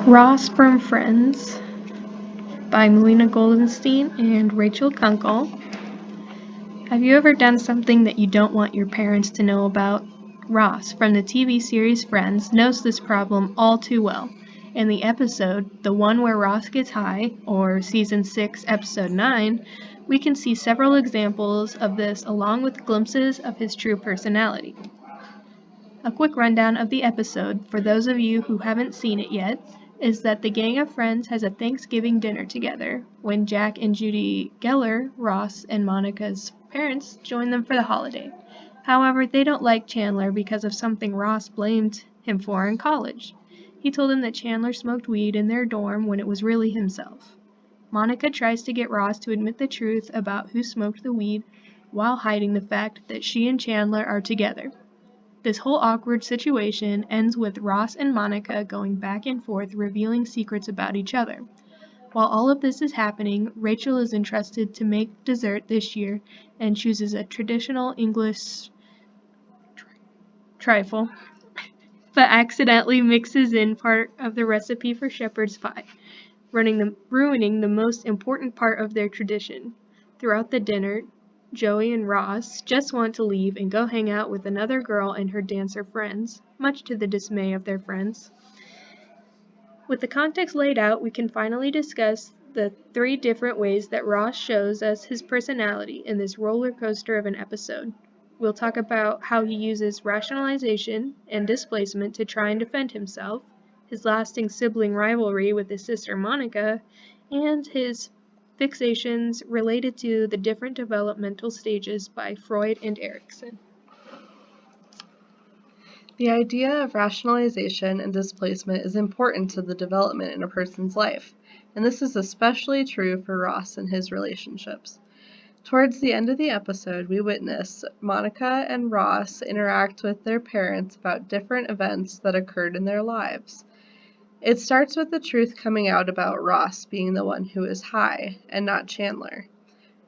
Ross from Friends by Melina Goldenstein and Rachel Kunkel. Have you ever done something that you don't want your parents to know about? Ross from the TV series Friends knows this problem all too well. In the episode, the one where Ross gets high, or Season 6, Episode 9, we can see several examples of this along with glimpses of his true personality. A quick rundown of the episode, for those of you who haven't seen it yet, is that the gang of friends has a Thanksgiving dinner together when Jack and Judy Geller, Ross and Monica's parents, join them for the holiday. However, they don't like Chandler because of something Ross blamed him for in college. He told him that Chandler smoked weed in their dorm when it was really himself. Monica tries to get Ross to admit the truth about who smoked the weed while hiding the fact that she and Chandler are together. This whole awkward situation ends with Ross and Monica going back and forth revealing secrets about each other. While all of this is happening, Rachel is entrusted to make dessert this year and chooses a traditional English trifle, but accidentally mixes in part of the recipe for shepherd's pie, ruining the most important part of their tradition. Throughout the dinner, Joey and Ross just want to leave and go hang out with another girl and her dancer friends, much to the dismay of their friends. With the context laid out, we can finally discuss the 3 different ways that Ross shows us his personality in this roller coaster of an episode. We'll talk about how he uses rationalization and displacement to try and defend himself, his lasting sibling rivalry with his sister Monica, and his fixations related to the different developmental stages by Freud and Erikson. The idea of rationalization and displacement is important to the development in a person's life, and this is especially true for Ross and his relationships. Towards the end of the episode, we witness Monica and Ross interact with their parents about different events that occurred in their lives. It starts with the truth coming out about Ross being the one who is high, and not Chandler.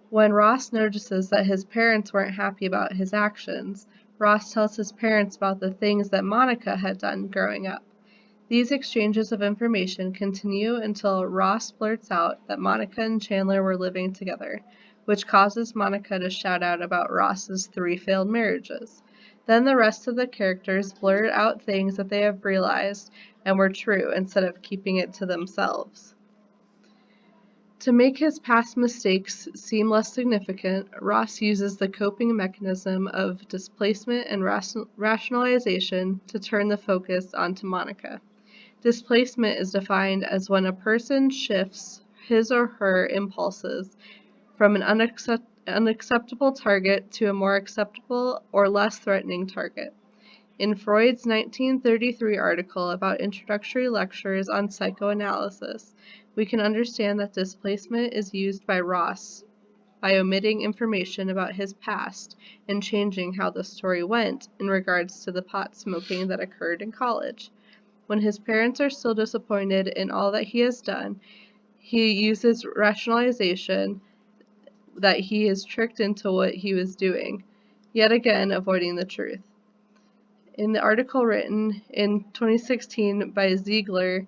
When Ross notices that his parents weren't happy about his actions, Ross tells his parents about the things that Monica had done growing up. These exchanges of information continue until Ross blurts out that Monica and Chandler were living together, which causes Monica to shout out about Ross's 3 failed marriages. Then the rest of the characters blurt out things that they have realized and were true instead of keeping it to themselves. To make his past mistakes seem less significant, Ross uses the coping mechanism of displacement and rationalization to turn the focus onto Monica. Displacement is defined as when a person shifts his or her impulses from an unacceptable target to a more acceptable or less threatening target. In Freud's 1933 article about introductory lectures on psychoanalysis, we can understand that displacement is used by Ross by omitting information about his past and changing how the story went in regards to the pot smoking that occurred in college. When his parents are still disappointed in all that he has done, he uses rationalization that he is tricked into what he was doing, yet again avoiding the truth. In the article written in 2016 by Ziegler,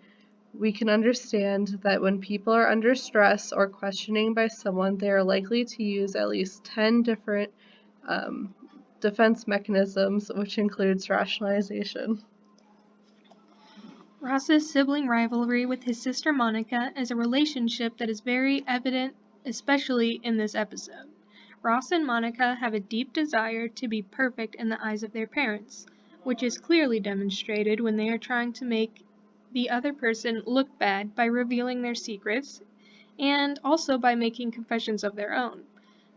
we can understand that when people are under stress or questioning by someone, they are likely to use at least 10 different defense mechanisms, which includes rationalization. Ross's sibling rivalry with his sister Monica is a relationship that is very evident, especially in this episode. Ross and Monica have a deep desire to be perfect in the eyes of their parents, which is clearly demonstrated when they are trying to make the other person look bad by revealing their secrets, and also by making confessions of their own.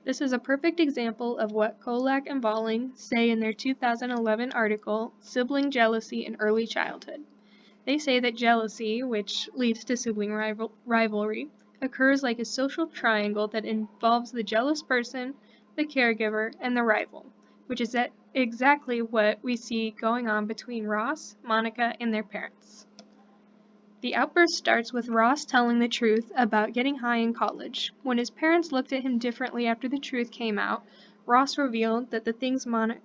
This is a perfect example of what Kolak and Volling say in their 2011 article, Sibling Jealousy in Early Childhood. They say that jealousy, which leads to sibling rivalry, occurs like a social triangle that involves the jealous person, the caregiver, and the rival, which is exactly what we see going on between Ross, Monica, and their parents. The outburst starts with Ross telling the truth about getting high in college. When his parents looked at him differently after the truth came out, Ross revealed the things Monica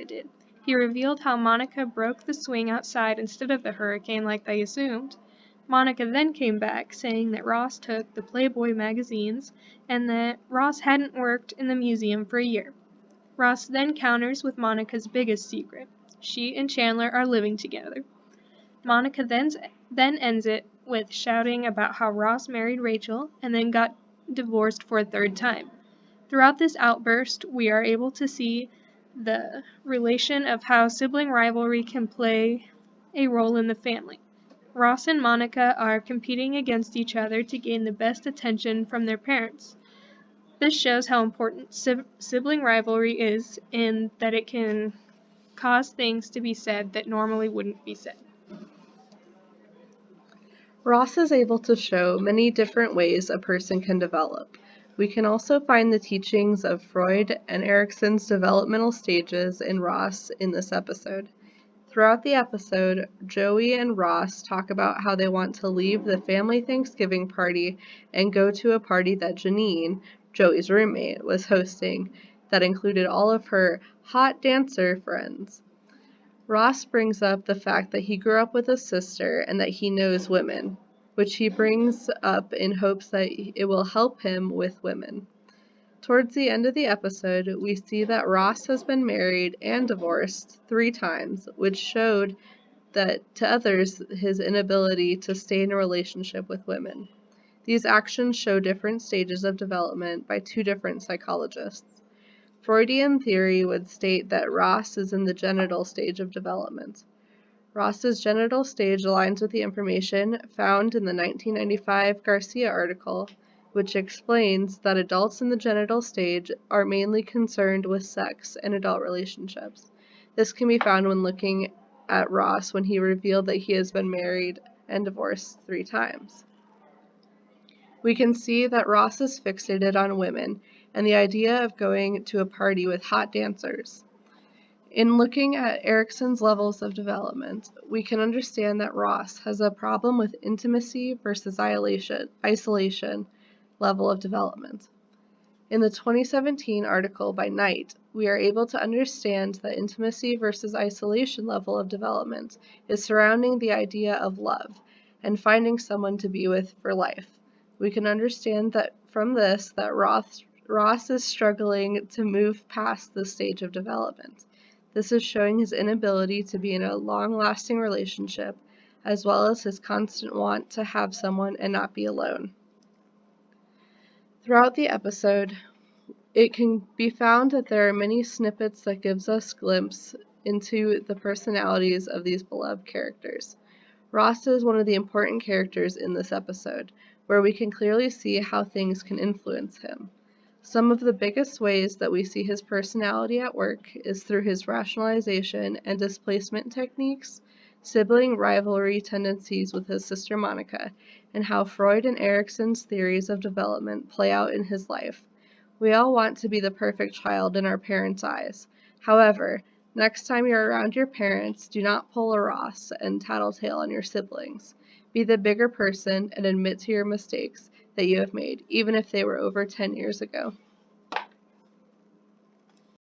did. He revealed how Monica broke the swing outside instead of the hurricane like they assumed. Monica then came back, saying that Ross took the Playboy magazines and that Ross hadn't worked in the museum for a year. Ross then counters with Monica's biggest secret. She and Chandler are living together. Monica then ends it with shouting about how Ross married Rachel and then got divorced for a third time. Throughout this outburst, we are able to see the relation of how sibling rivalry can play a role in the family. Ross and Monica are competing against each other to gain the best attention from their parents. This shows how important sibling rivalry is in that it can cause things to be said that normally wouldn't be said. Ross is able to show many different ways a person can develop. We can also find the teachings of Freud and Erikson's developmental stages in Ross in this episode. Throughout the episode, Joey and Ross talk about how they want to leave the family Thanksgiving party and go to a party that Janine, Joey's roommate, was hosting that included all of her hot dancer friends. Ross brings up the fact that he grew up with a sister and that he knows women, which he brings up in hopes that it will help him with women. Towards the end of the episode, we see that Ross has been married and divorced 3 times, which showed that to others his inability to stay in a relationship with women. These actions show different stages of development by 2 different psychologists. Freudian theory would state that Ross is in the genital stage of development. Ross's genital stage aligns with the information found in the 1995 Garcia article, which explains that adults in the genital stage are mainly concerned with sex and adult relationships. This can be found when looking at Ross when he revealed that he has been married and divorced 3 times. We can see that Ross is fixated on women and the idea of going to a party with hot dancers. In looking at Erikson's levels of development, we can understand that Ross has a problem with intimacy versus isolation level of development. In the 2017 article by Knight, we are able to understand that intimacy versus isolation level of development is surrounding the idea of love and finding someone to be with for life. We can understand that from this that Ross is struggling to move past this stage of development. This is showing his inability to be in a long-lasting relationship, as well as his constant want to have someone and not be alone. Throughout the episode, it can be found that there are many snippets that gives us glimpse into the personalities of these beloved characters. Ross is one of the important characters in this episode, where we can clearly see how things can influence him. Some of the biggest ways that we see his personality at work is through his rationalization and displacement techniques, sibling rivalry tendencies with his sister Monica, and how Freud and Erikson's theories of development play out in his life. We all want to be the perfect child in our parents' eyes. However, next time you're around your parents, do not pull a Ross and tattletale on your siblings. Be the bigger person and admit to your mistakes that you have made, even if they were over 10 years ago.